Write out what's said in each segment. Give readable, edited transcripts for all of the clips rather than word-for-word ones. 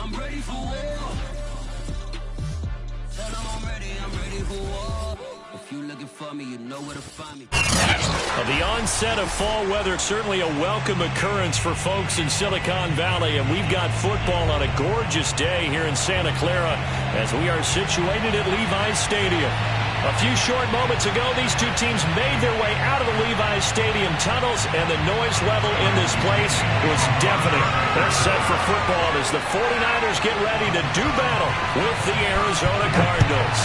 I'm ready for war. Tell them I'm ready for war. If you looking for me, you know where to find me. The onset of fall weather, certainly a welcome occurrence for folks in Silicon Valley, and we've got football on a gorgeous day here in Santa Clara as we are situated at Levi's Stadium. A few short moments ago, these two teams made their way out of the Levi's Stadium tunnels, and the noise level in this place was deafening. They're set for football as the 49ers get ready to do battle with the Arizona Cardinals.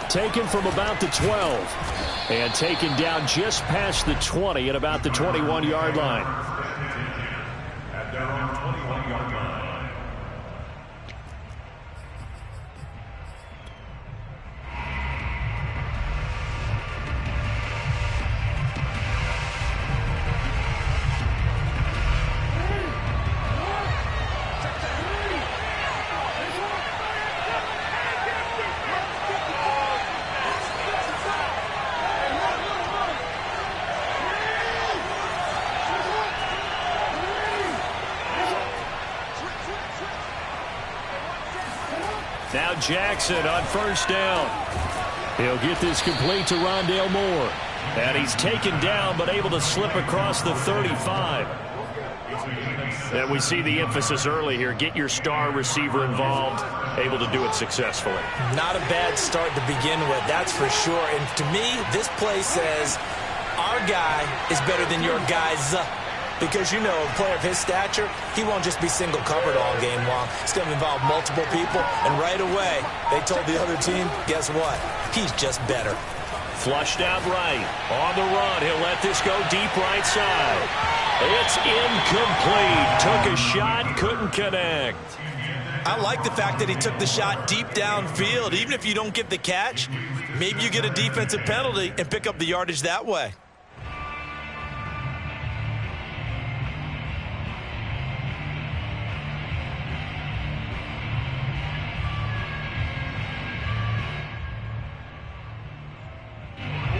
Taken from about the 12 and taken down just past the 20 at about the 21-yard line. At their own 21-yard line. Now Jackson on first down. He'll get this complete to Rondale Moore. And he's taken down but able to slip across the 35. And we see the emphasis early here. Get your star receiver involved. Able to do it successfully. Not a bad start to begin with, that's for sure. And to me, this play says our guy is better than your guys. Because, you know, a player of his stature, he won't just be single covered all game long. It's going to involve multiple people. And right away, they told the other team, guess what? He's just better. Flushed out right. On the run. He'll let this go deep right side. It's incomplete. Took a shot, couldn't connect. I like the fact that he took the shot deep downfield. Even if you don't get the catch, maybe you get a defensive penalty and pick up the yardage that way.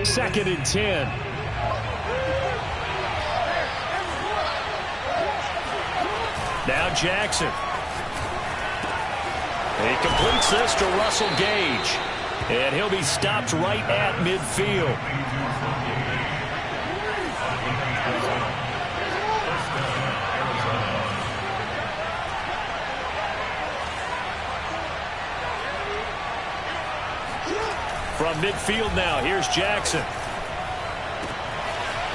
Second and 10. Now Jackson. He completes this to Russell Gage. And he'll be stopped right at midfield. From midfield now, here's Jackson.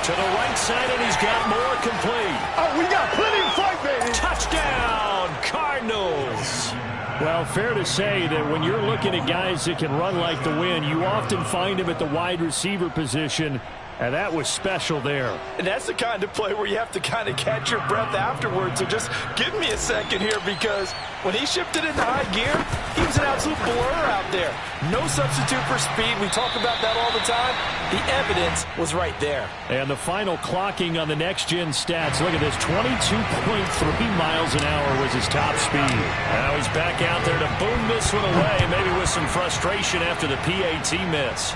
To the right side, and he's got more complete. Oh, we got plenty of fight, baby. Touchdown, Cardinals. Well, fair to say that when you're looking at guys that can run like the wind, you often find them at the wide receiver position, and that was special there. And that's the kind of play where you have to kind of catch your breath afterwards. So just give me a second here, because when he shifted into high gear, he was an absolute blur out there. No substitute for speed. We talk about that all the time. The evidence was right there. And the final clocking on the next-gen stats. Look at this, 22.3 miles an hour was his top speed. Now he's back out there to boom this one away, maybe with some frustration after the PAT miss.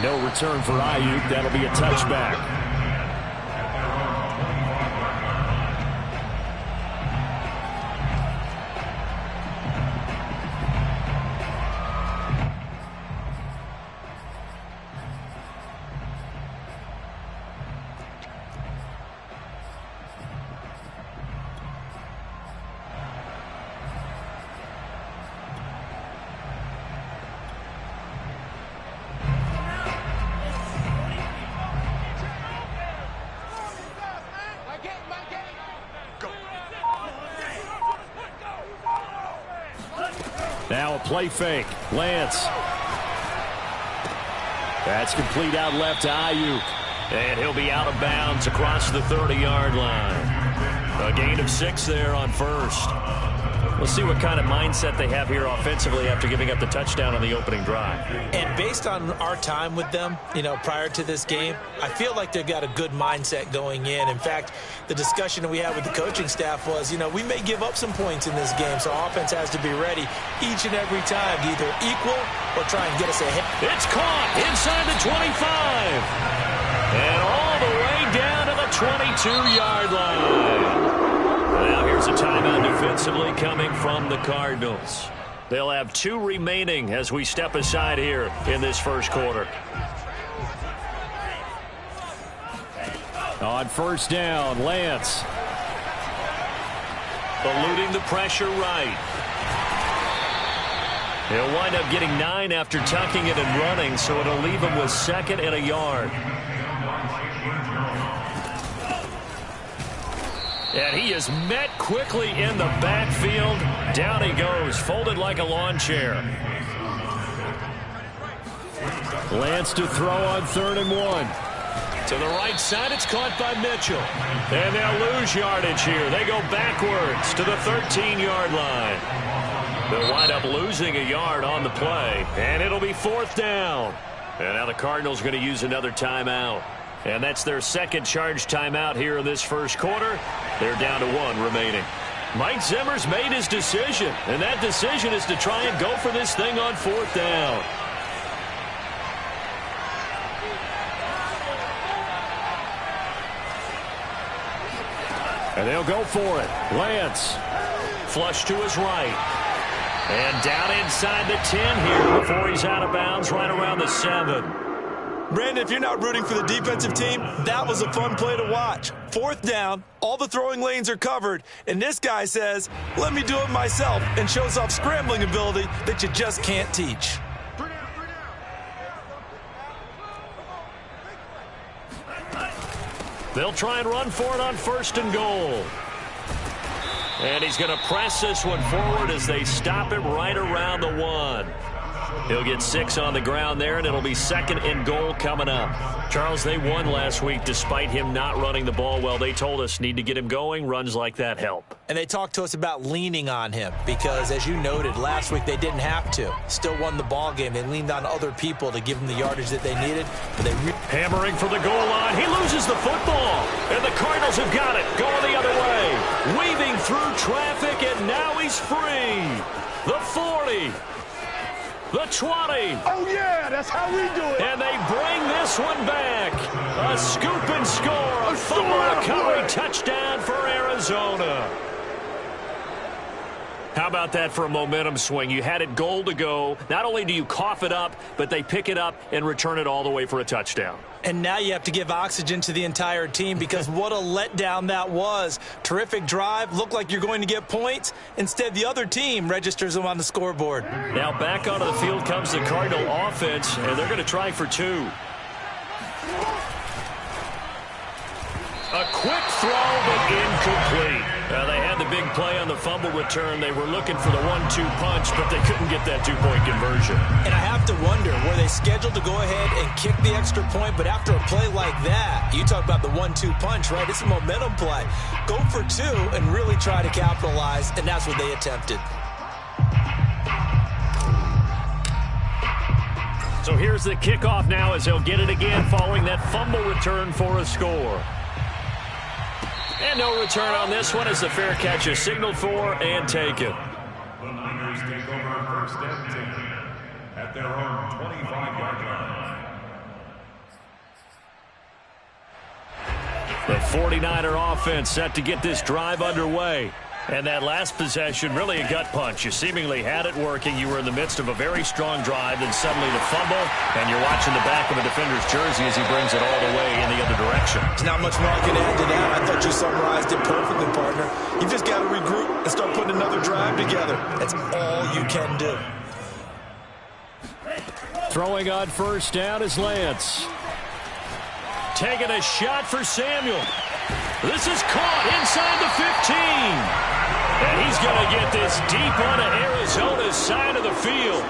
No return for Ayuk. That'll be a touchback. Now a play fake. Lance. That's complete out left to Ayuk. And he'll be out of bounds across the 30-yard line. A gain of 6 there on first. We'll see what kind of mindset they have here offensively after giving up the touchdown on the opening drive. And based on our time with them, you know, prior to this game, I feel like they've got a good mindset going in. In fact, the discussion that we had with the coaching staff was, you know, we may give up some points in this game, so our offense has to be ready each and every time to either equal or try and get us ahead. It's caught inside the 25. And all the way 32-yard line. Now here's a timeout defensively coming from the Cardinals. They'll have 2 remaining as we step aside here in this first quarter. On first down, Lance. Eluding the pressure right. He'll wind up getting 9 after tucking it and running, so it'll leave him with 2nd and a yard. And he is met quickly in the backfield. Down he goes, folded like a lawn chair. Lance to throw on 3rd and 1. To the right side, it's caught by Mitchell. And they'll lose yardage here. They go backwards to the 13-yard line. They'll wind up losing a yard on the play. And it'll be 4th down. And now the Cardinals are going to use another timeout. And that's their 2nd charge timeout here in this first quarter. They're down to 1 remaining. Mike Zimmer's made his decision. And that decision is to try and go for this thing on 4th down. And they'll go for it. Lance. Flush to his right. And down inside the 10 here before he's out of bounds right around the 7. Brandon, if you're not rooting for the defensive team, that was a fun play to watch. 4th down, all the throwing lanes are covered, and this guy says, let me do it myself, and shows off scrambling ability that you just can't teach. They'll try and run for it on 1st and goal. And he's going to press this one forward as they stop it right around the 1. He'll get 6 on the ground there, and it'll be 2nd and goal coming up. Charles, they won last week despite him not running the ball well. They told us need to get him going. Runs like that help. And they talked to us about leaning on him because, as you noted, last week they didn't have to. Still won the ball game. They leaned on other people to give them the yardage that they needed. But they hammering for the goal line. He loses the football. And the Cardinals have got it. Going the other way. Weaving through traffic, and now he's free. The 40. The 20. Oh, yeah, that's how we do it. And they bring this one back. A scoop and score. A fumble recovery touchdown for Arizona. How about that for a momentum swing? You had it goal to go. Not only do you cough it up, but they pick it up and return it all the way for a touchdown. And now you have to give oxygen to the entire team because what a letdown that was. Terrific drive. Looked like you're going to get points. Instead, the other team registers them on the scoreboard. Now back onto the field comes the Cardinal offense, and they're going to try for 2. A quick throw, but incomplete. They had the big play on the fumble return. They were looking for the 1-2 punch, but they couldn't get that 2-point conversion. And I have to wonder, were they scheduled to go ahead and kick the extra point? But after a play like that, you talk about the 1-2 punch, right? It's a momentum play. Go for 2 and really try to capitalize, and that's what they attempted. So here's the kickoff now as they'll get it again following that fumble return for a score. And no return on this one as the fair catch is signaled for and taken. The Niners take over 1st and 10 at their own 25-yard line. The 49er offense set to get this drive underway. And that last possession, really a gut punch. You seemingly had it working. You were in the midst of a very strong drive, then suddenly the fumble, and you're watching the back of a defender's jersey as he brings it all the way in the other direction. There's not much more I can add to that. I thought you summarized it perfectly, partner. You've just got to regroup and start putting another drive together. That's all you can do. Throwing on 1st down is Lance. Taking a shot for Samuel. This is caught inside the 15. And he's going to get this deep onto Arizona's side of the field.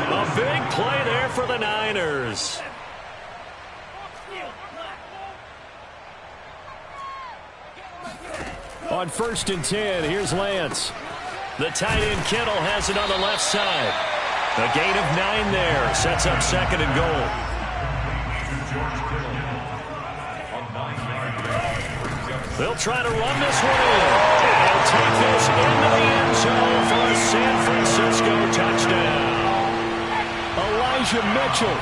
A big play there for the Niners. On 1st and 10, here's Lance. The tight end Kittle has it on the left side. A gain of 9 there. Sets up 2nd and goal. They'll try to run this one in. And he'll take this into the end zone for a San Francisco touchdown. Elijah Mitchell,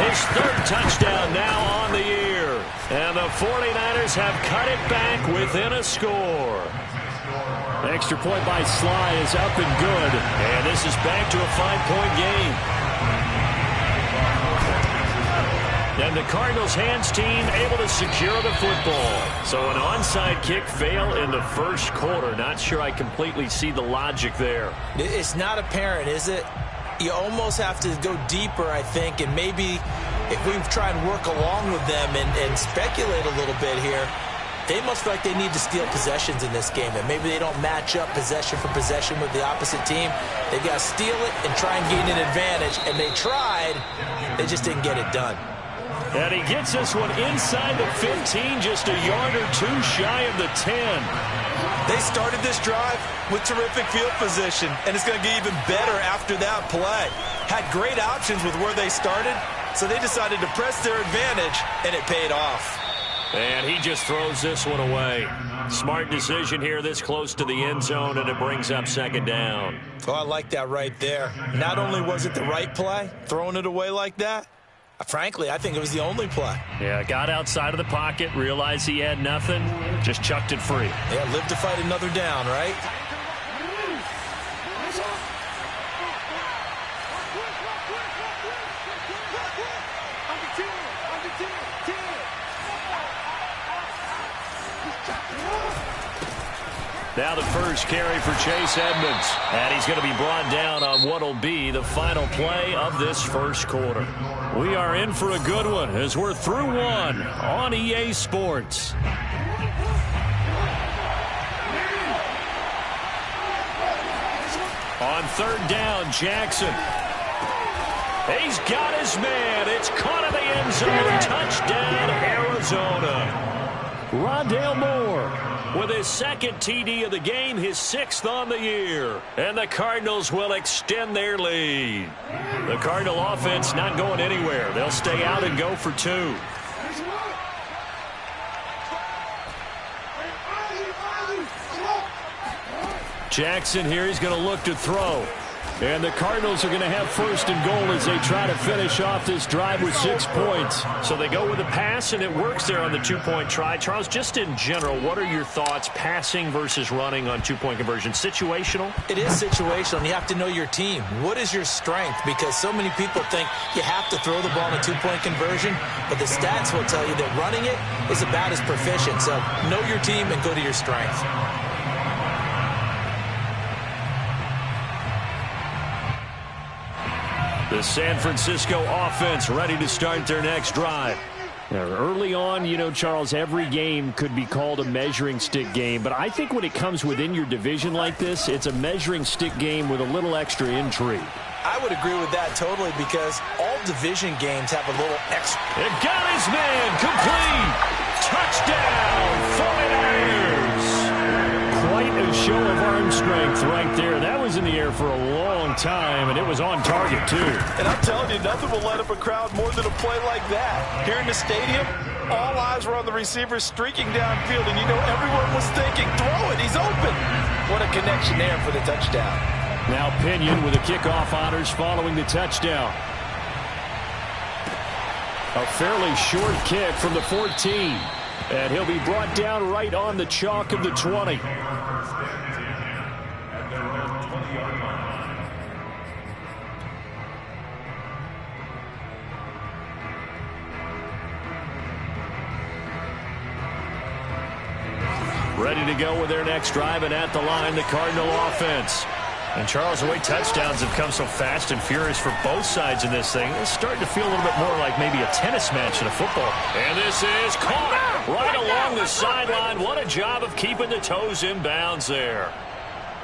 his 3rd touchdown now on the year. And the 49ers have cut it back within a score. Extra point by Sly is up and good. And this is back to a 5-point game. And the Cardinals hands team able to secure the football. So an onside kick fail in the first quarter. Not sure I completely see the logic there. It's not apparent, is it? You almost have to go deeper, I think, and maybe if we try and work along with them and speculate a little bit here, they must feel like they need to steal possessions in this game, and maybe they don't match up possession for possession with the opposite team. They've got to steal it and try and gain an advantage, and they tried. They just didn't get it done. And he gets this one inside the 15, just a yard or two shy of the 10. They started this drive with terrific field position, and it's going to get even better after that play. Had great options with where they started, so they decided to press their advantage, and it paid off. And he just throws this one away. Smart decision here this close to the end zone, and it brings up second down. Oh, I like that right there. Not only was it the right play, throwing it away like that, frankly, I think it was the only play. Yeah, got outside of the pocket, realized he had nothing, just chucked it free. Yeah, live to fight another down, right? Now the first carry for Chase Edmonds. And he's going to be brought down on what will be the final play of this first quarter. We are in for a good one as we're through one on EA Sports. On third down, Jackson. He's got his man. It's caught in the end zone. Touchdown, Arizona. Rondale Moore with his second TD of the game, his 6th on the year. And the Cardinals will extend their lead. The Cardinal offense not going anywhere. They'll stay out and go for 2. Jackson here, he's going to look to throw. And the Cardinals are going to have first and goal as they try to finish off this drive with 6 points. So they go with a pass, and it works there on the 2-point try. Charles, just in general, what are your thoughts passing versus running on 2-point conversion? Situational? It is situational, and you have to know your team. What is your strength? Because so many people think you have to throw the ball in a 2-point conversion, but the stats will tell you that running it is about as proficient. So know your team and go to your strength. The San Francisco offense ready to start their next drive. Now, early on, you know, Charles, every game could be called a measuring stick game. But I think when it comes within your division like this, it's a measuring stick game with a little extra intrigue. I would agree with that totally because all division games have a little extra. It got his man complete. Touchdown, 49ers. Quite a show of arm strength right there. That was in the air for a long time, and it was on target, too. And I'm telling you, nothing will light up a crowd more than a play like that. Here in the stadium, all eyes were on the receiver streaking downfield, and you know everyone was thinking, throw it, he's open. What a connection there for the touchdown. Now Pinion with the kickoff honors following the touchdown. A fairly short kick from the 14. And he'll be brought down right on the chalk of the 20. Ready to go with their next drive, and at the line, the Cardinal offense. And, Charles, the way touchdowns have come so fast and furious for both sides in this thing, it's starting to feel a little bit more like maybe a tennis match in a football. And this is caught right along the sideline. What a job of keeping the toes in bounds there.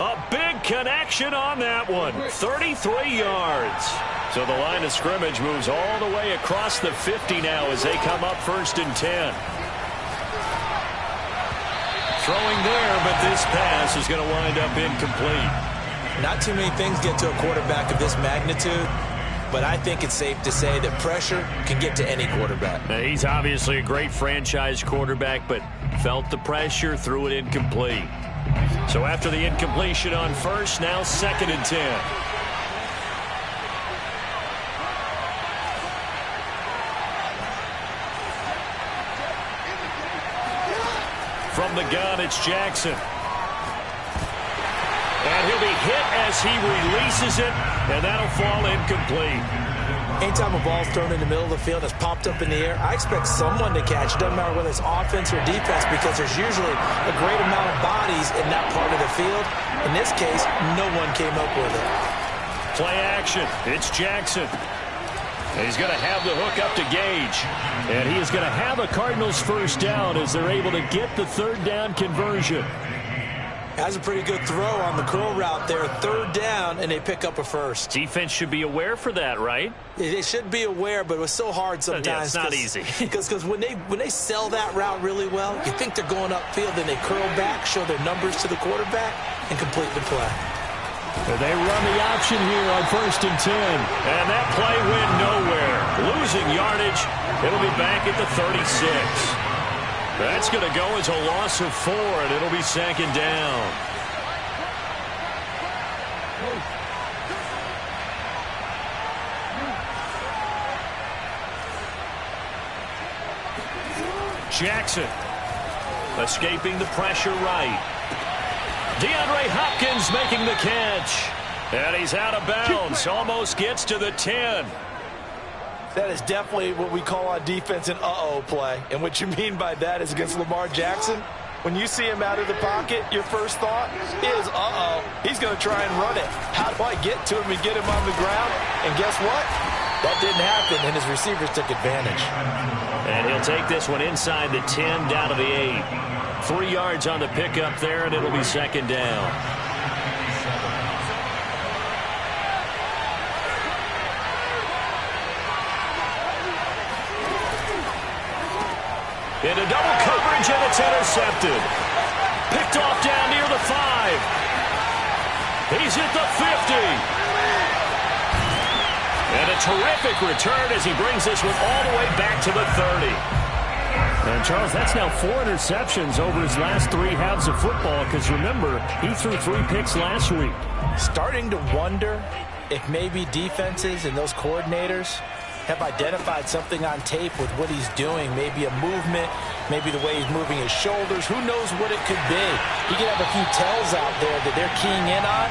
A big connection on that one. 33 yards. So the line of scrimmage moves all the way across the 50 now as they come up 1st and 10. Throwing there, but this pass is going to wind up incomplete. Not too many things get to a quarterback of this magnitude, but I think it's safe to say that pressure can get to any quarterback. Now, he's obviously a great franchise quarterback, but felt the pressure, threw it incomplete. So after the incompletion on first, now 2nd and 10. From the gun, it's Jackson. And he'll be hit as he releases it, and that'll fall incomplete. Anytime a ball's thrown in the middle of the field that's popped up in the air, I expect someone to catch it. Doesn't matter whether it's offense or defense, because there's usually a great amount of bodies in that part of the field. In this case, no one came up with it. Play action. It's Jackson. He's going to have the hook up to Gage. And he is going to have a Cardinals first down as they're able to get the third down conversion. Has a pretty good throw on the curl route there. Third down, and they pick up a first. Defense should be aware for that, right? They should be aware, but it was so hard sometimes. Yeah, it's not easy. Because when they sell that route really well, you think they're going upfield, then they curl back, show their numbers to the quarterback, and complete the play. And they run the option here on 1st and 10. And that play went nowhere. Losing yardage. It'll be back at the 36. That's going to go as a loss of 4, and it'll be 2nd down. Jackson escaping the pressure right. DeAndre Hopkins making the catch. And he's out of bounds. Almost gets to the 10. That is definitely what we call on defense an uh-oh play. And what you mean by that is against Lamar Jackson, when you see him out of the pocket, your first thought is, uh-oh, he's going to try and run it. How do I get to him and get him on the ground? And guess what? That didn't happen, and his receivers took advantage. And he'll take this one inside the 10, down to the 8. 3 yards on the pickup there, and it'll be 2nd down. Into double coverage, and it's intercepted. Picked off down near the 5. He's at the 50. And a terrific return as he brings this one all the way back to the 30. And, Charles, that's now 4 interceptions over his last 3 halves of football, because, remember, he threw 3 picks last week. Starting to wonder if maybe defenses and those coordinators have identified something on tape with what he's doing. Maybe a movement, maybe the way he's moving his shoulders. Who knows what it could be? He could have a few tells out there that they're keying in on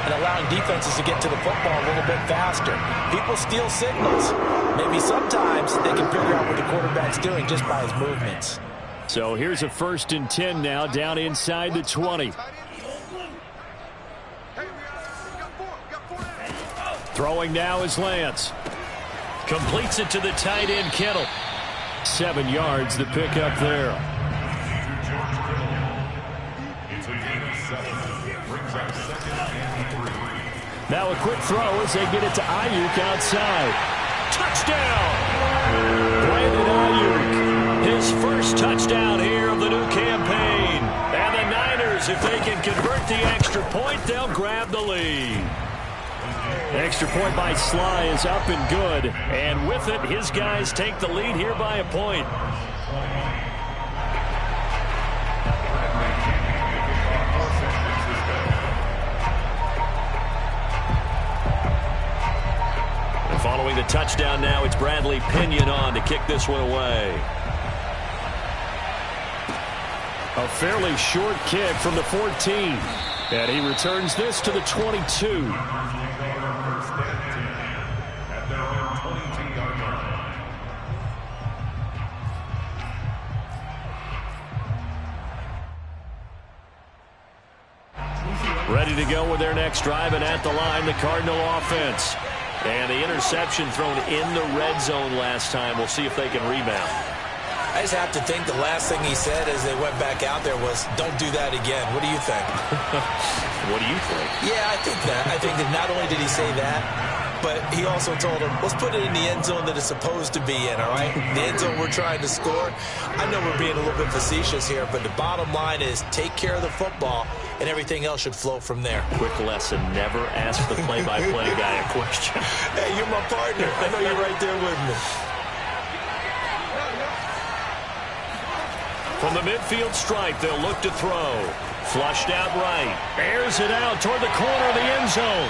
and allowing defenses to get to the football a little bit faster. People steal signals. Maybe sometimes they can figure out what the quarterback's doing just by his movements. So here's a 1st and 10 now, down inside the 20. Throwing now is Lance. Completes it to the tight end, Kittle. 7 yards, the pickup there. Now a quick throw as they get it to Ayuk outside. Touchdown! Brandon Ayuk, his first touchdown here of the new campaign. And the Niners, if they can convert the extra point, they'll grab the lead. Extra point by Sly is up and good. And with it, his guys take the lead here by a point. And following the touchdown now, it's Bradley Pinion on to kick this one away. A fairly short kick from the 14. And he returns this to the 22. Ready to go with their next drive, and at the line, the Cardinal offense. And the interception thrown in the red zone last time. We'll see if they can rebound. I just have to think the last thing he said as they went back out there was, don't do that again. What do you think? What do you think? Yeah, I think that. I think that not only did he say that, but he also told him, let's put it in the end zone that it's supposed to be in, all right? The end zone we're trying to score. I know we're being a little bit facetious here, but the bottom line is take care of the football, and everything else should flow from there. Quick lesson, never ask the play-by-play guy a question. Hey, you're my partner. I know you're right there with me. From the midfield stripe, they'll look to throw. Flushed out right. Airs it out toward the corner of the end zone.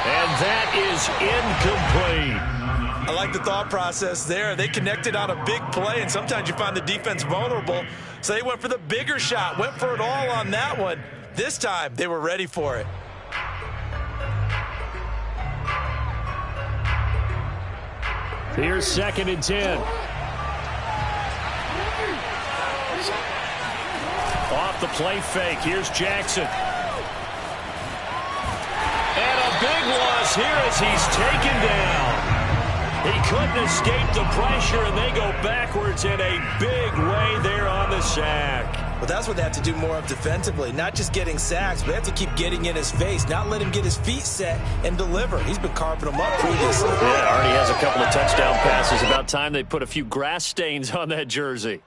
And that is incomplete. I like the thought process there. They connected on a big play, and sometimes you find the defense vulnerable. So they went for the bigger shot, went for it all on that one. This time, they were ready for it. Here's 2nd and 10. Off the play fake. Here's Jackson. And a big loss here as he's taken down. He couldn't escape the pressure, and they go backwards in a big way there on the sack. Well, that's what they have to do more of defensively. Not just getting sacks, but they have to keep getting in his face, not let him get his feet set and deliver. He's been carving them up previously. Yeah, already has a couple of touchdown passes. About time they put a few grass stains on that jersey.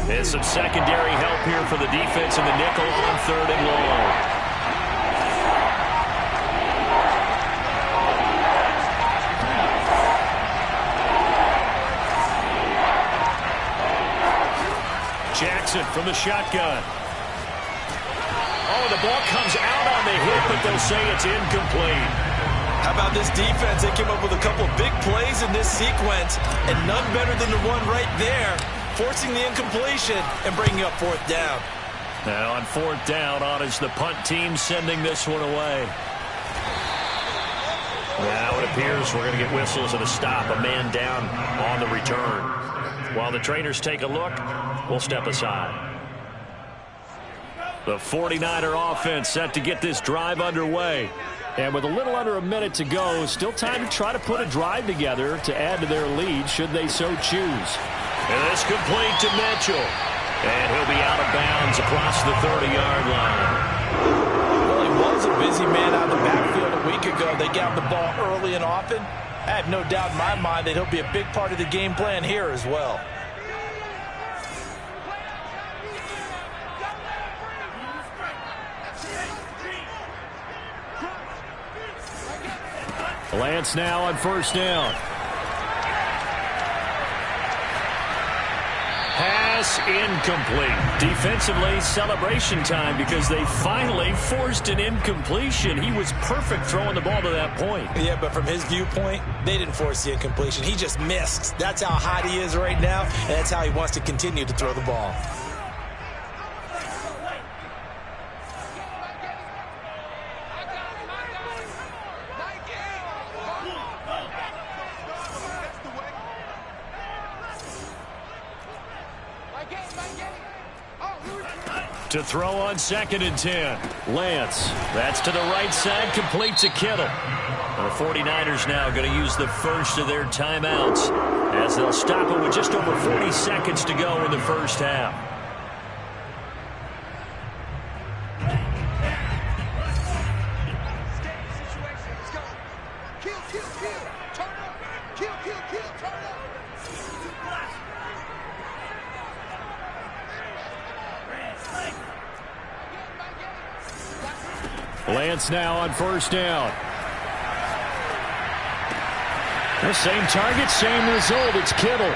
And some secondary help here for the defense in the nickel on 3rd and long. Jackson from the shotgun. Oh, the ball comes out on the hit, but they'll say it's incomplete. How about this defense? They came up with a couple big plays in this sequence, and none better than the one right there, forcing the incompletion and bringing up 4th down. Now on 4th down, on is the punt team sending this one away. Now it appears we're going to get whistles and a stop, a man down on the return. While the trainers take a look, we'll step aside. The 49er offense set to get this drive underway. And with a little under a minute to go, still time to try to put a drive together to add to their lead should they so choose. And this complete to Mitchell. And he'll be out of bounds across the 30-yard line. Well, he was a busy man out of the backfield a week ago. They got the ball early and often. I have no doubt in my mind that he'll be a big part of the game plan here as well. Lance now on 1st down. Pass incomplete. Defensively, celebration time because they finally forced an incompletion. He was perfect throwing the ball to that point. Yeah, but from his viewpoint, they didn't force the incompletion. He just missed. That's how hot he is right now, and that's how he wants to continue to throw the ball. To throw on 2nd and 10. Lance. That's to the right side. Complete to Kittle. The 49ers now going to use the first of their timeouts as they'll stop it with just over 40 seconds to go in the first half. Lance now on 1st down. The same target, same result. It's Kittle.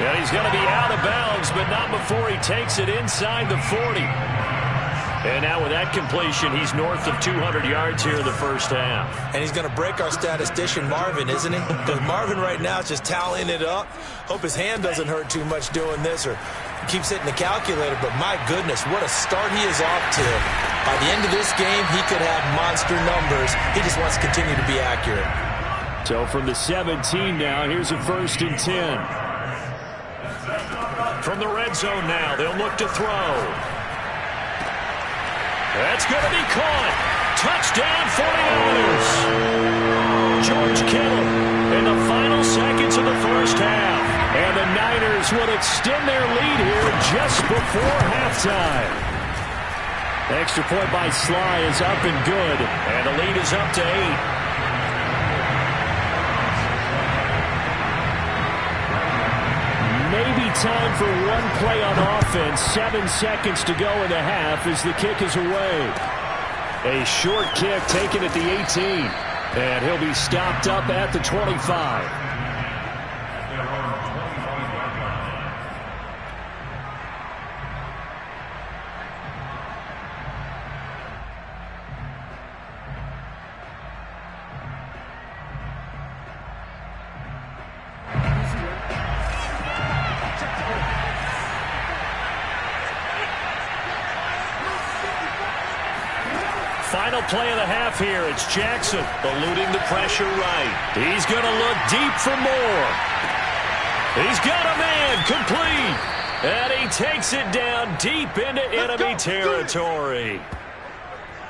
And he's going to be out of bounds, but not before he takes it inside the 40. And now with that completion, he's north of 200 yards here in the first half. And he's going to break our statistician, Marvin, isn't he? Because Marvin right now is just tallying it up. Hope his hand doesn't hurt too much doing this or keeps hitting the calculator. But my goodness, what a start he is off to. By the end of this game, he could have monster numbers. He just wants to continue to be accurate. So from the 17 now, here's a 1st and 10. From the red zone now, they'll look to throw. That's going to be caught. Touchdown 49ers. George Kittle in the final seconds of the first half. And the Niners will extend their lead here just before halftime. Extra point by Sly is up and good. And the lead is up to 8. Maybe time for one play on offense. 7 seconds to go in the half as the kick is away. A short kick taken at the 18. And he'll be stopped up at the 25. final play of the half here. It's Jackson eluding the pressure right. He's going to look deep for more. He's got a man complete. And he takes it down deep into enemy territory.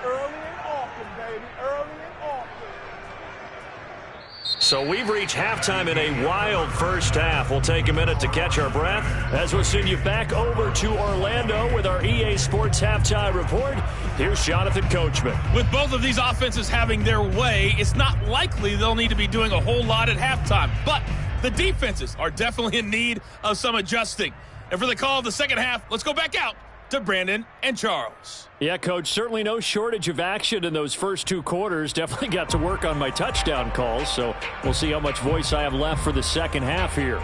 Early and often, baby. Early and often. So we've reached halftime in a wild first half. We'll take a minute to catch our breath as we'll send you back over to Orlando with our EA Sports Halftime Report. Here's Jonathan Coachman. With both of these offenses having their way, it's not likely they'll need to be doing a whole lot at halftime. But the defenses are definitely in need of some adjusting. And for the call of the second half, let's go back out to Brandon and Charles. Yeah, Coach, certainly no shortage of action in those first two quarters. Definitely got to work on my touchdown calls, so we'll see how much voice I have left for the second half here.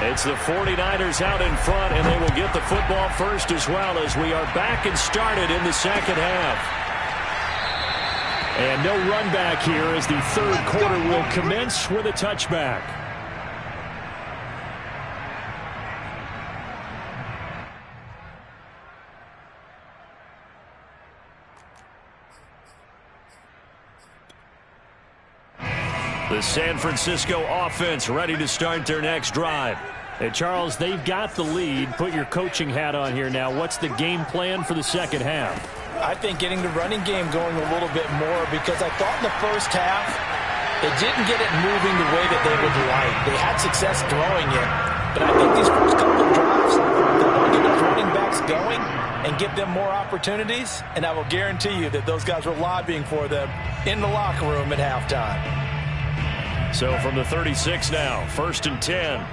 It's the 49ers out in front, and they will get the football first as well as we are back and started in the second half. And no run back here as the third quarter will commence with a touchback. The San Francisco offense ready to start their next drive. Hey, Charles, they've got the lead. Put your coaching hat on here now. What's the game plan for the second half? I think getting the running game going a little bit more, because I thought in the first half they didn't get it moving the way that they would like. They had success throwing it, but I think these first couple of drives, they want to get those running backs going and give them more opportunities, and I will guarantee you that those guys were lobbying for them in the locker room at halftime. So from the 36 now, 1st and 10.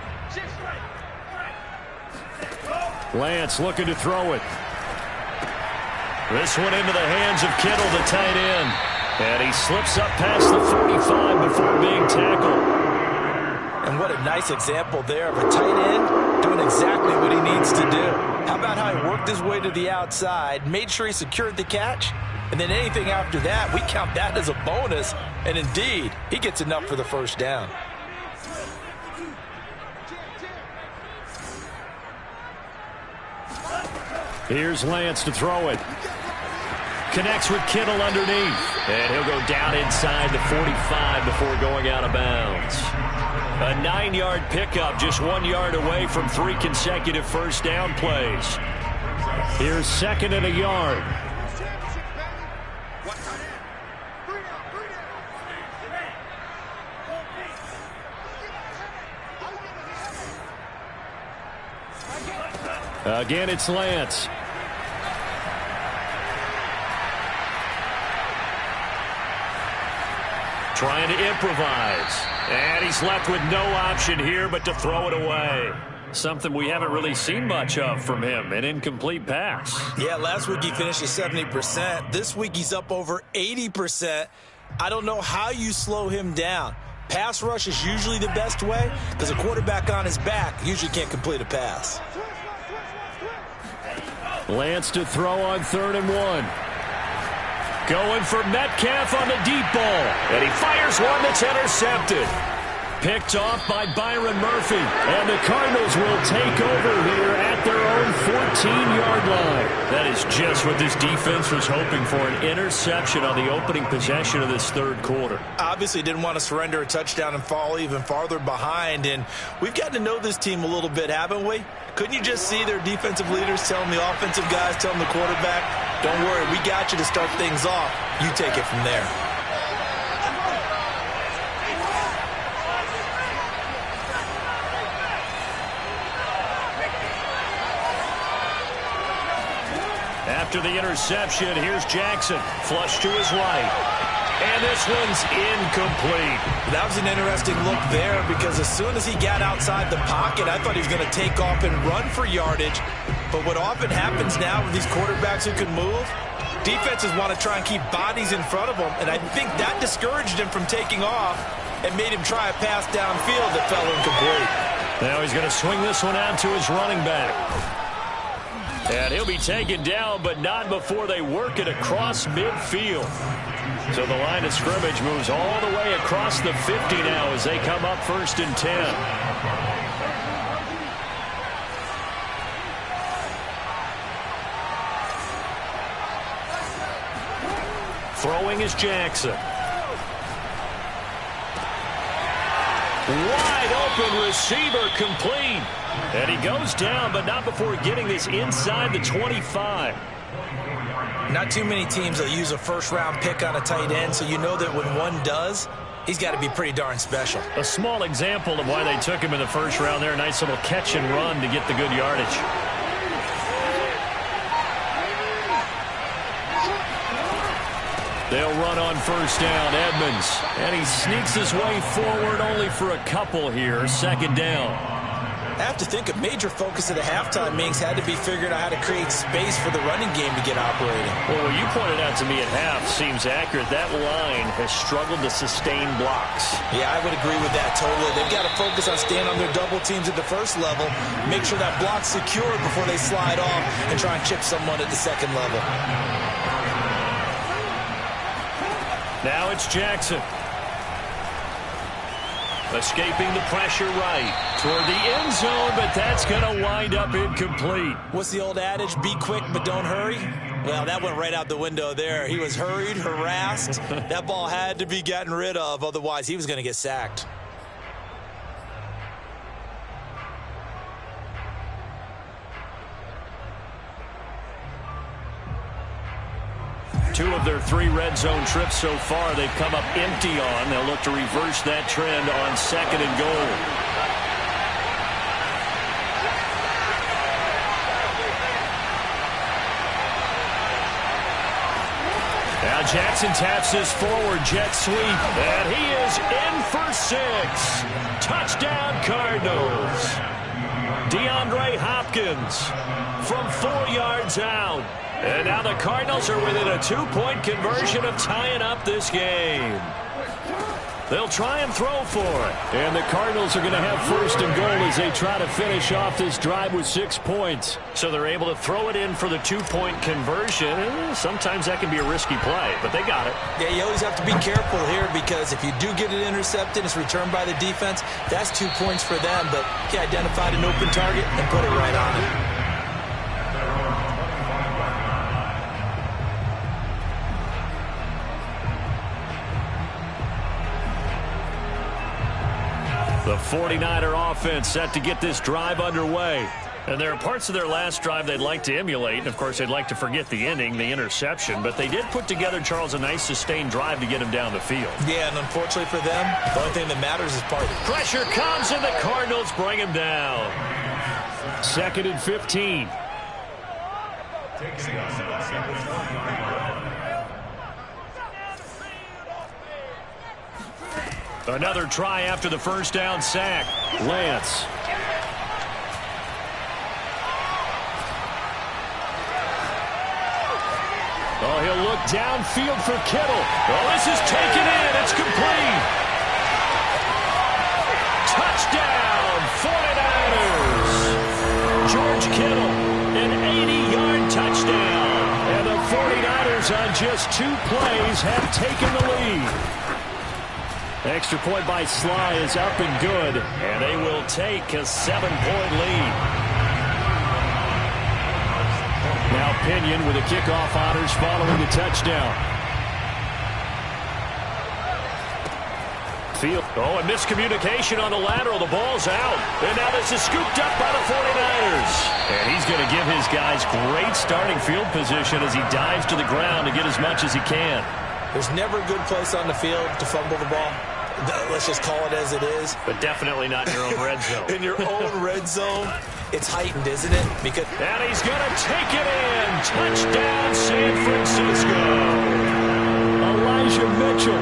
Lance looking to throw it. This one into the hands of Kittle, the tight end. And he slips up past the 45 before being tackled. And what a nice example there of a tight end doing exactly what he needs to do. How about how he worked his way to the outside, made sure he secured the catch, and then anything after that, we count that as a bonus. And indeed, he gets enough for the first down. Here's Lance to throw it. Connects with Kittle underneath. And he'll go down inside the 45 before going out of bounds. A 9-yard pickup, just 1 yard away from 3 consecutive first down plays. Here's 2nd and a yard. Again, it's Lance. Trying to improvise. And he's left with no option here but to throw it away. Something we haven't really seen much of from him, an incomplete pass. Yeah, last week he finished at 70%. This week he's up over 80%. I don't know how you slow him down. Pass rush is usually the best way because a quarterback on his back usually can't complete a pass. Lance to throw on 3rd and 1. Going for Metcalf on the deep ball. And he fires one that's intercepted. Picked off by Byron Murphy. And the Cardinals will take over here at their own 14-yard line. That is just what this defense was hoping for, an interception on the opening possession of this third quarter. Obviously didn't want to surrender a touchdown and fall even farther behind. And we've gotten to know this team a little bit, haven't we? Couldn't you just see their defensive leaders telling the offensive guys, telling the quarterback, don't worry, we got you to start things off. You take it from there. After the interception, here's Jackson. Flush to his right. And this one's incomplete. That was an interesting look there because as soon as he got outside the pocket, I thought he was going to take off and run for yardage. But what often happens now with these quarterbacks who can move, defenses want to try and keep bodies in front of them. And I think that discouraged him from taking off and made him try a pass downfield that fell incomplete. Now he's going to swing this one out to his running back. And he'll be taken down, but not before they work it across midfield. So the line of scrimmage moves all the way across the 50 now as they come up 1st and 10. Throwing is Jackson. Wide open receiver complete. And he goes down, but not before getting this inside the 25. Not too many teams will use a first-round pick on a tight end, so you know that when one does, he's got to be pretty darn special. A small example of why they took him in the first round there. Nice little catch and run to get the good yardage. They'll run on 1st down, Edmonds. And he sneaks his way forward only for a couple here. 2nd down. I have to think a major focus of the halftime meetings had to be figuring out how to create space for the running game to get operating. Well, what you pointed out to me at half seems accurate. That line has struggled to sustain blocks. Yeah, I would agree with that totally. They've got to focus on staying on their double teams at the first level, make sure that block's secured before they slide off and try and chip someone at the second level. Now it's Jackson. Escaping the pressure right toward the end zone, but that's going to wind up incomplete. What's the old adage? Be quick, but don't hurry. Well, that went right out the window there. He was hurried, harassed. That ball had to be gotten rid of, otherwise he was going to get sacked. Two of their 3 red zone trips so far, they've come up empty on. They'll look to reverse that trend on 2nd and goal. Now Jackson taps this forward jet sweep, and he is in for 6. Touchdown Cardinals. DeAndre Hopkins from 4 yards out. And now the Cardinals are within a 2-point conversion of tying up this game. They'll try and throw for it. And the Cardinals are going to have 1st and goal as they try to finish off this drive with 6 points. So they're able to throw it in for the 2-point conversion. Sometimes that can be a risky play, but they got it. Yeah, you always have to be careful here because if you do get it intercepted, it's returned by the defense, that's 2 points for them. But he identified an open target and put it right on it. The 49er offense set to get this drive underway. And there are parts of their last drive they'd like to emulate. And, of course, they'd like to forget the ending, the interception. But they did put together, Charles, a nice sustained drive to get him down the field. Yeah, and unfortunately for them, the only thing that matters is party. Pressure comes, and the Cardinals bring him down. 2nd and 15. Another try after the 1st down sack. Lance. Oh, he'll look downfield for Kittle. Oh, this is taken in. It's complete. Touchdown, 49ers. George Kittle, an 80-yard touchdown. And the 49ers on just 2 plays have taken the lead. Extra point by Sly is up and good, and they will take a 7-point lead. Now Pinion with the kickoff honors following the touchdown. Field. Oh, a miscommunication on the lateral. The ball's out. And now this is scooped up by the 49ers. And he's going to give his guys great starting field position as he dives to the ground to get as much as he can. There's never a good place on the field to fumble the ball. Let's just call it as it is. But definitely not in your own red zone. In your own red zone, it's heightened, isn't it? Because and he's going to take it in. Touchdown, San Francisco. Elijah Mitchell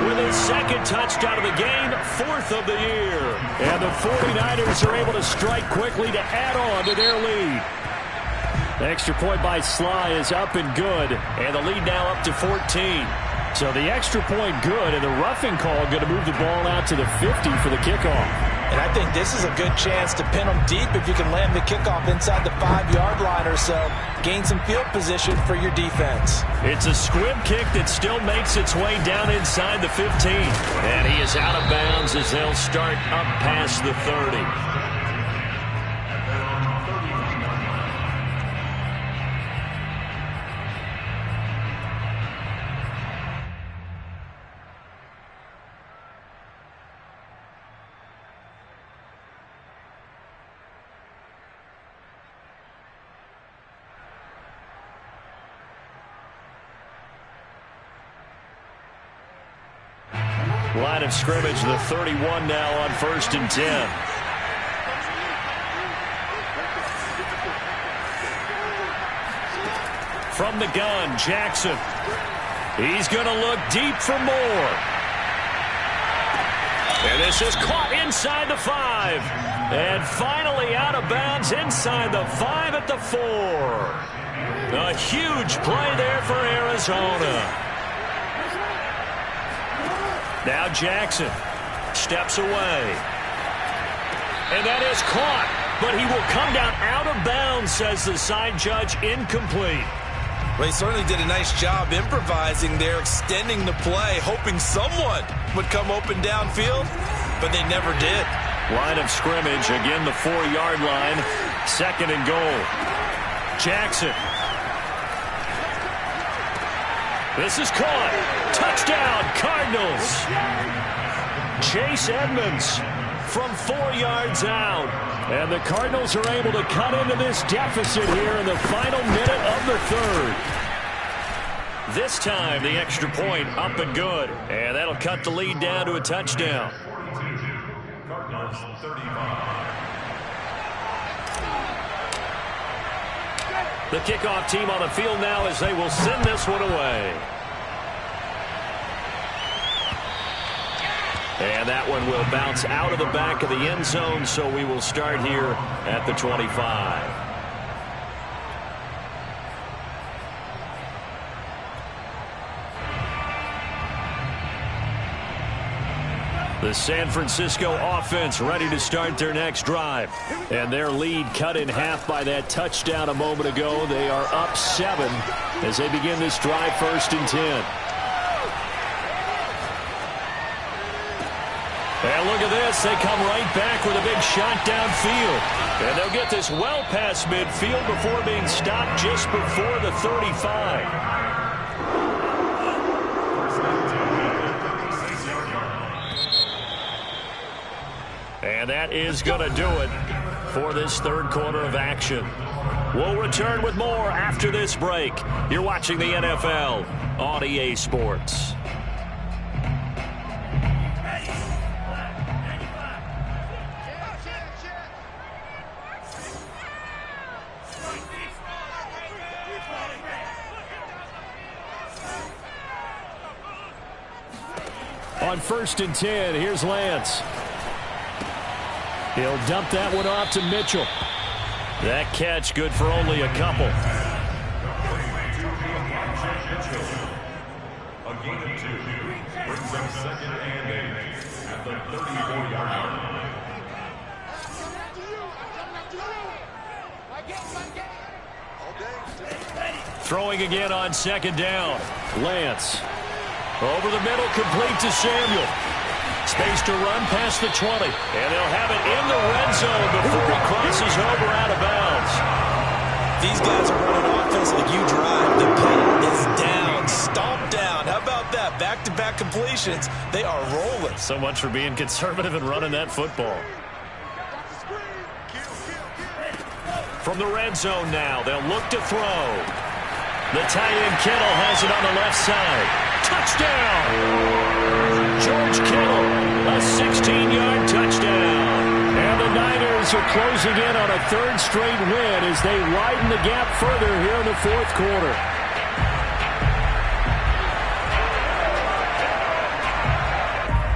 with his 2nd touchdown of the game, 4th of the year. And the 49ers are able to strike quickly to add on to their lead. The extra point by Sly is up and good, and the lead now up to 14. So the extra point good, and the roughing call going to move the ball out to the 50 for the kickoff. And I think this is a good chance to pin them deep if you can land the kickoff inside the 5-yard line or so. Gain some field position for your defense. It's a squib kick that still makes its way down inside the 15. And he is out of bounds as they'll start up past the 30. Line of scrimmage, the 31 now on 1st and 10. From the gun, Jackson. He's going to look deep for more. And this is caught inside the 5. And finally out of bounds inside the 5 at the 4. A huge play there for Arizona. Now Jackson steps away. And that is caught. But he will come down out of bounds, says the side judge, incomplete. Well, he certainly did a nice job improvising there, extending the play, hoping someone would come open downfield, but they never did. Line of scrimmage, again the 4-yard line, 2nd and goal. Jackson. This is caught. Touchdown, Cardinals. Chase Edmonds from 4 yards out. And the Cardinals are able to cut into this deficit here in the final minute of the 3rd. This time, the extra point up and good. And that'll cut the lead down to a touchdown. Cardinals 35. The kickoff team on the field now as they will send this one away. And that one will bounce out of the back of the end zone, so we will start here at the 25. The San Francisco offense ready to start their next drive. And their lead cut in half by that touchdown a moment ago. They are up 7 as they begin this drive 1st and 10. And look at this. They come right back with a big shot downfield. And they'll get this well past midfield before being stopped just before the 35. And that is going to do it for this 3rd quarter of action. We'll return with more after this break. You're watching the NFL on EA Sports. On 1st and 10, here's Lance. He'll dump that one off to Mitchell. That catch good for only a couple. A gain of 2 brings up 2nd and 8 at the 34-yard line. Throwing again on 2nd down. Lance. Over the middle, complete to Samuel. Space to run past the 20. And they'll have it in the red zone before he crosses over out of bounds. These guys are running offense like you drive. The pen is down, stomped down. How about that? Back-to-back completions. They are rolling. So much for being conservative and running that football. From the red zone now, they'll look to throw. The tight end Kittle has it on the left side. Touchdown! George Kittle, a 16-yard touchdown. And the Niners are closing in on a 3rd straight win as they widen the gap further here in the 4th quarter.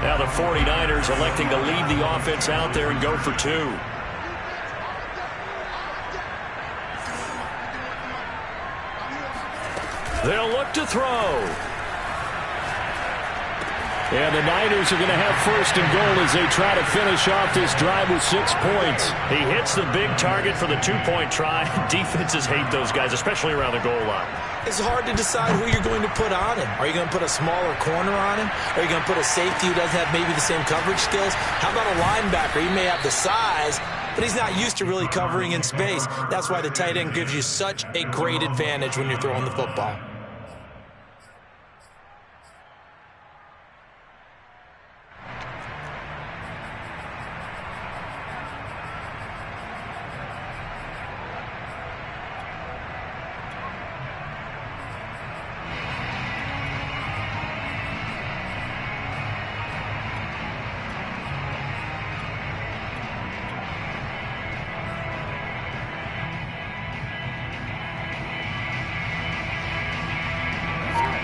Now the 49ers electing to lead the offense out there and go for 2. They'll look to throw. And the Niners are going to have first and goal as they try to finish off this drive with 6 points. He hits the big target for the 2-point try. Defenses hate those guys, especially around the goal line. It's hard to decide who you're going to put on him. Are you going to put a smaller corner on him? Are you going to put a safety who doesn't have maybe the same coverage skills? How about a linebacker? He may have the size, but he's not used to really covering in space. That's why the tight end gives you such a great advantage when you're throwing the football.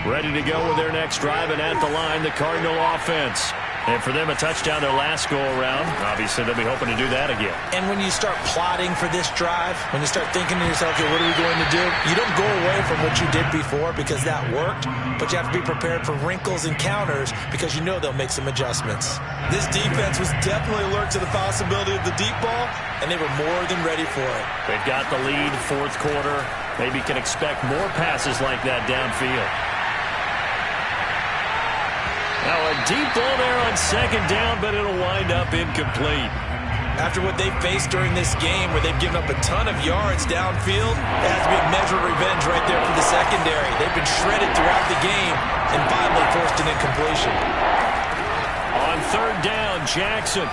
Ready to go with their next drive, and at the line, the Cardinal offense. And for them, a touchdown their last go-around. Obviously, they'll be hoping to do that again. And when you start plotting for this drive, when you start thinking to yourself, okay, what are we going to do? You don't go away from what you did before because that worked, but you have to be prepared for wrinkles and counters because you know they'll make some adjustments. This defense was definitely alert to the possibility of the deep ball, and they were more than ready for it. They've got the lead, fourth quarter. Maybe can expect more passes like that downfield. Now a deep ball there on second down, but it'll wind up incomplete. After what they've faced during this game where they've given up a ton of yards downfield, it has to be a measure of revenge right there for the secondary. They've been shredded throughout the game and finally forced an incompletion. On third down, Jackson.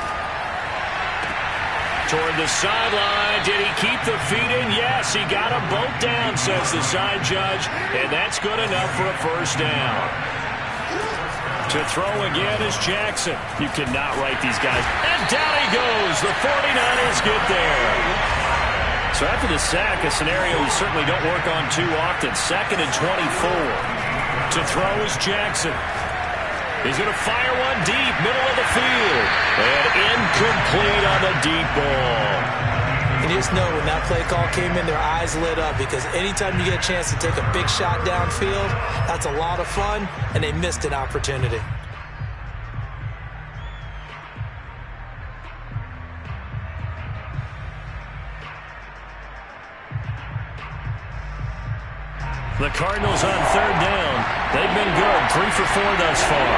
Toward the sideline. Did he keep the feet in? Yes, he got them both down, says the side judge, and that's good enough for a first down. To throw again is Jackson. You cannot write these guys. And down he goes. The 49ers get there. So after the sack, a scenario you certainly don't work on too often. 2nd and 24. To throw is Jackson. He's going to fire one deep, middle of the field. And incomplete on the deep ball. And you just know when that play call came in, their eyes lit up because anytime you get a chance to take a big shot downfield, that's a lot of fun, and they missed an opportunity. The Cardinals on third down. They've been good, 3 for 4 thus far.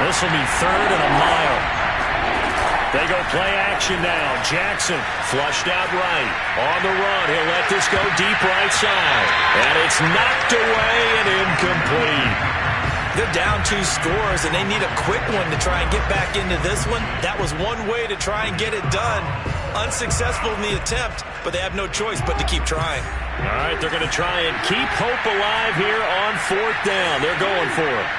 This will be 3rd and a mile. They go play action now. Jackson flushed out right. On the run, he'll let this go deep right side. And it's knocked away and incomplete. They're down 2 scores, and they need a quick one to try and get back into this one. That was one way to try and get it done. Unsuccessful in the attempt, but they have no choice but to keep trying. All right, they're going to try and keep hope alive here on 4th down. They're going for it.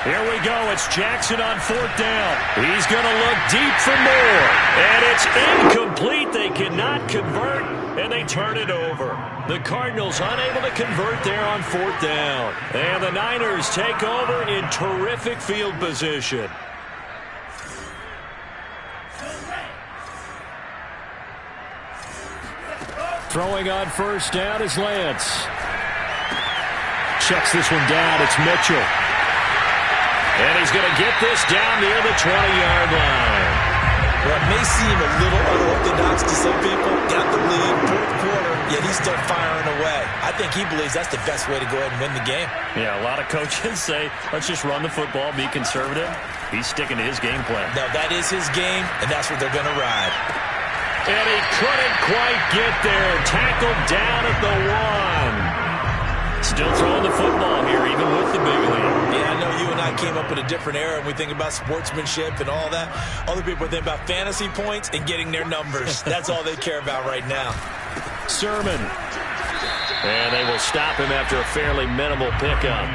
Here we go. It's Jackson on 4th down. He's going to look deep for more. And it's incomplete. They cannot convert, and they turn it over. The Cardinals unable to convert there on 4th down. And the Niners take over in terrific field position. Throwing on first down is Lance. Checks this one down. It's Mitchell. And he's going to get this down near the 20-yard line. Well, it may seem a little unorthodox to some people. Got the lead, 4th quarter, yet he's still firing away. I think he believes that's the best way to go ahead and win the game. Yeah, a lot of coaches say, let's just run the football, be conservative. He's sticking to his game plan. Now, that is his game, and that's what they're going to ride. And he couldn't quite get there. Tackled down at the 1. Still throwing the football here, even with the big lead. Yeah, I know you and I came up in a different era, and we think about sportsmanship and all that. Other people think about fantasy points and getting their numbers. That's all they care about right now. Sermon. And they will stop him after a fairly minimal pickup.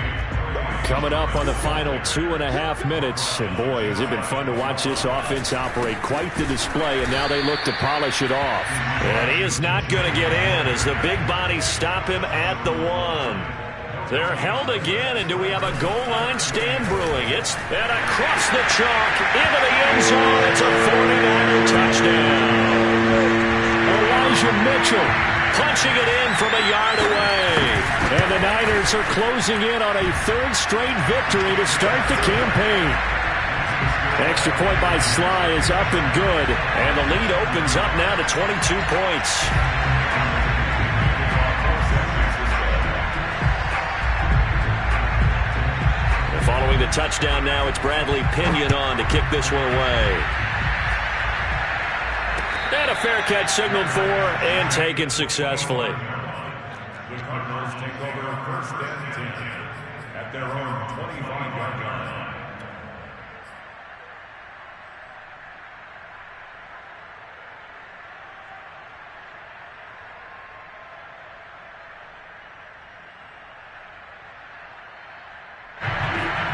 Coming up on the final 2.5 minutes. And boy, has it been fun to watch this offense operate. Quite the display, and now they look to polish it off. And he is not going to get in as the big bodies stop him at the 1. They're held again, and do we have a goal line stand brewing? It's and across the chalk into the end zone. It's a 49er touchdown. Elijah Mitchell punching it in from a yard away. And the Niners are closing in on a third straight victory to start the campaign. Extra point by Sly is up and good, and the lead opens up now to 22 points. And following the touchdown now, it's Bradley Pinion on to kick this one away. And a fair catch signaled for and taken successfully. The Cardinals take over first and 10 at their own 25-yard line.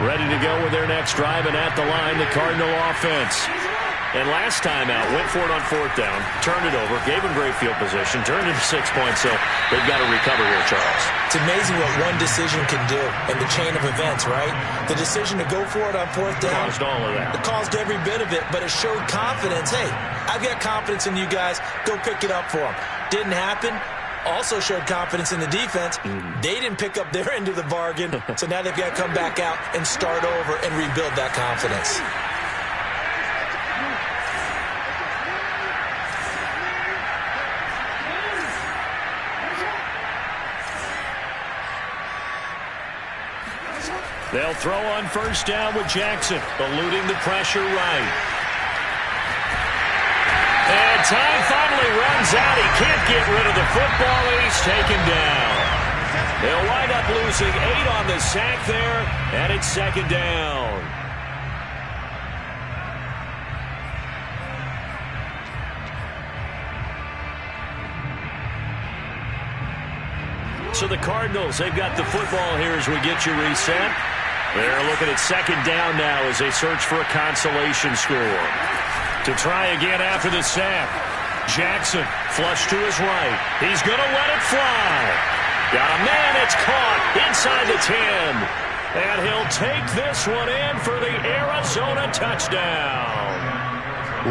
Ready to go with their next drive, and at the line, the Cardinal offense. And last time out, went for it on fourth down, turned it over, gave them great field position, turned it to 6 points, so they've got to recover here, Charles. It's amazing what one decision can do in the chain of events, right? The decision to go for it on fourth down. Caused all of that. It caused every bit of it, but it showed confidence. Hey, I've got confidence in you guys. Go pick it up for them. Didn't happen. Also showed confidence in the defense. They didn't pick up their end of the bargain, so now they've got to come back out and start over and rebuild that confidence. They'll throw on first down with Jackson, eluding the pressure right. And time finally runs out. He can't get rid of the football, and he's taken down. They'll wind up losing 8 on the sack there, and it's second down. So the Cardinals, they've got the football here as we get you reset. They're looking at second down now as they search for a consolation score. To try again after the sack. Jackson, flush to his right. He's going to let it fly. Got a man, it's caught inside the 10. And he'll take this one in for the Arizona touchdown.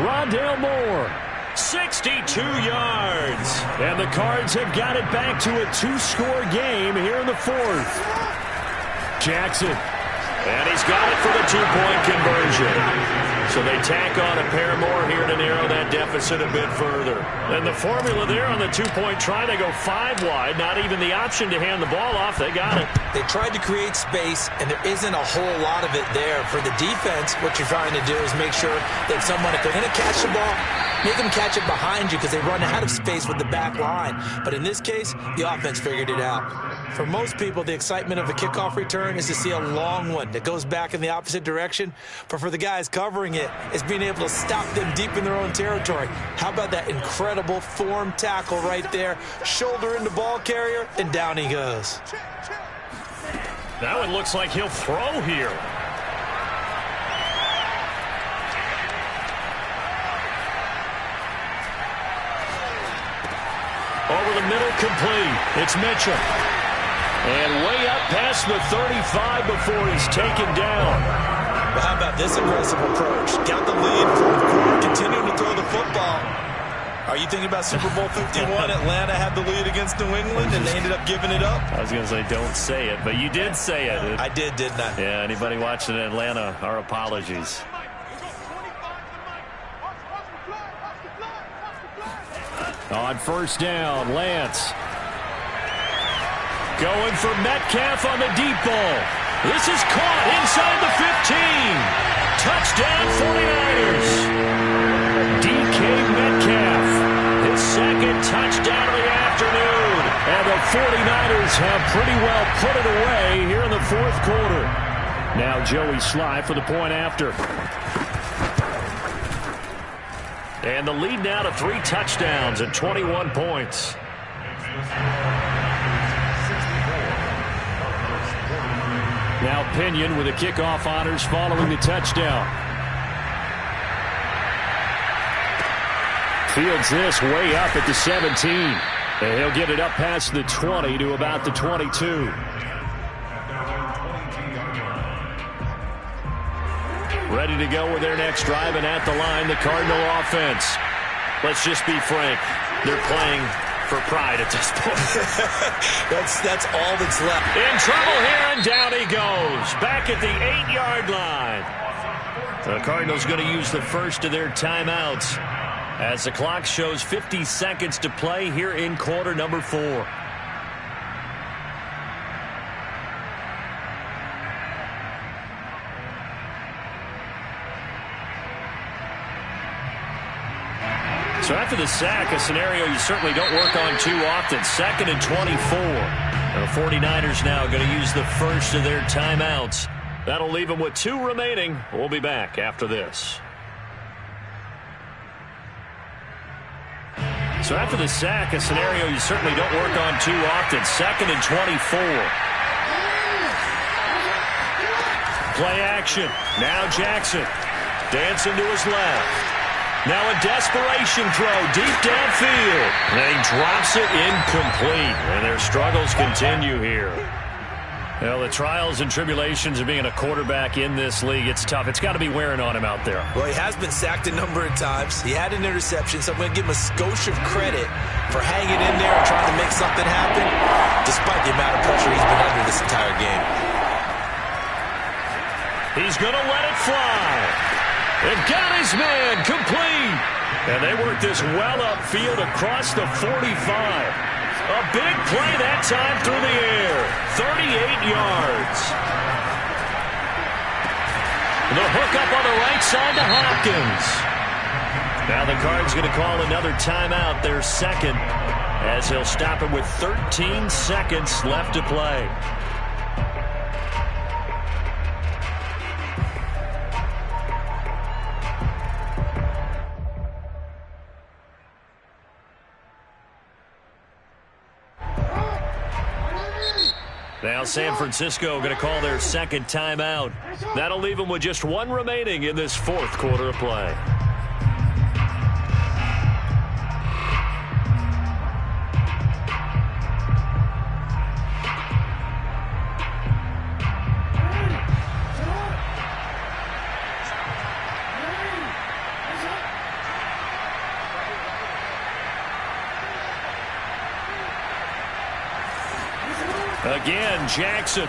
Rondale Moore, 62 yards. And the Cards have got it back to a 2-score game here in the fourth. Jackson. And he's got it for the 2-point conversion. So they tack on a pair more here to narrow that deficit a bit further. And the formula there on the 2-point try, they go 5 wide. Not even the option to hand the ball off. They got it. They tried to create space, and there isn't a whole lot of it there. For the defense, what you're trying to do is make sure that someone, if they're going to catch the ball, make them catch it behind you because they run out of space with the back line. But in this case, the offense figured it out. For most people, the excitement of a kickoff return is to see a long one that goes back in the opposite direction. But for the guys covering it, it's being able to stop them deep in their own territory. How about that incredible form tackle right there? Shoulder into ball carrier, and down he goes. That one looks like he'll throw here. Over the middle, complete. It's Mitchell. And way up past the 35 before he's taken down. Well, how about this aggressive approach? Got the lead from the court, continuing to throw the football. Are you thinking about Super Bowl 51? Atlanta had the lead against New England, and they ended up giving it up? I was going to say, don't say it, but you did say it. I did, didn't I? Yeah, anybody watching in Atlanta, our apologies. On first down, Lance. Going for Metcalf on the deep ball. This is caught inside the 15. Touchdown 49ers. DK Metcalf. His second touchdown of the afternoon. And the 49ers have pretty well put it away here in the fourth quarter. Now Joey Sly for the point after. And the lead now to 3 touchdowns and 21 points. Now Pinion with the kickoff honors following the touchdown. Fields this way up at the 17. And he'll get it up past the 20 to about the 22. Ready to go with their next drive, and at the line, the Cardinal offense. Let's just be frank. They're playing for pride at this point. That's all that's left. In trouble here, and down he goes. Back at the 8-yard line. The Cardinals going to use the first of their timeouts as the clock shows 50 seconds to play here in quarter number 4. So after the sack, a scenario you certainly don't work on too often. 2nd and 24. The 49ers now going to use the first of their timeouts. That'll leave them with 2 remaining. We'll be back after this. So after the sack, a scenario you certainly don't work on too often. 2nd and 24. Play action. Now Jackson. Dancing to his left. Now a desperation throw deep downfield. And he drops it incomplete. And their struggles continue here. Well, the trials and tribulations of being a quarterback in this league, it's tough. It's got to be wearing on him out there. Well, he has been sacked a number of times. He had an interception, so I'm going to give him a skosh of credit for hanging in there and trying to make something happen, despite the amount of pressure he's been under this entire game. He's going to let it fly. They've got his man complete. And they work this well upfield across the 45. A big play that time through the air. 38 yards. The hook up on the right side to Hopkins. Now the Cards going to call another timeout, their second, as he'll stop it with 13 seconds left to play. Now San Francisco going to call their second timeout. That'll leave them with just 1 remaining in this 4th quarter of play. Again, Jackson.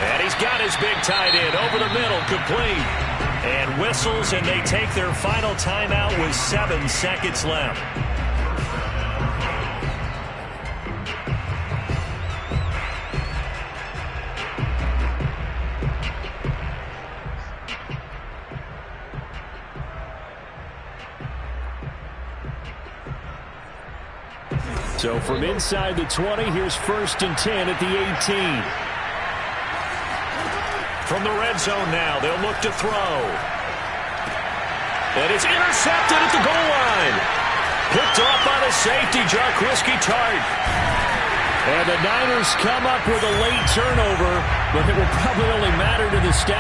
And he's got his big tight end over the middle, complete. And whistles, and they take their final timeout with 7 seconds left. So from inside the 20, here's 1st and 10 at the 18. From the red zone now, they'll look to throw. And it's intercepted at the goal line. Picked off by the safety, Jarquiski Tart. And the Niners come up with a late turnover, but it will probably only matter to the stat.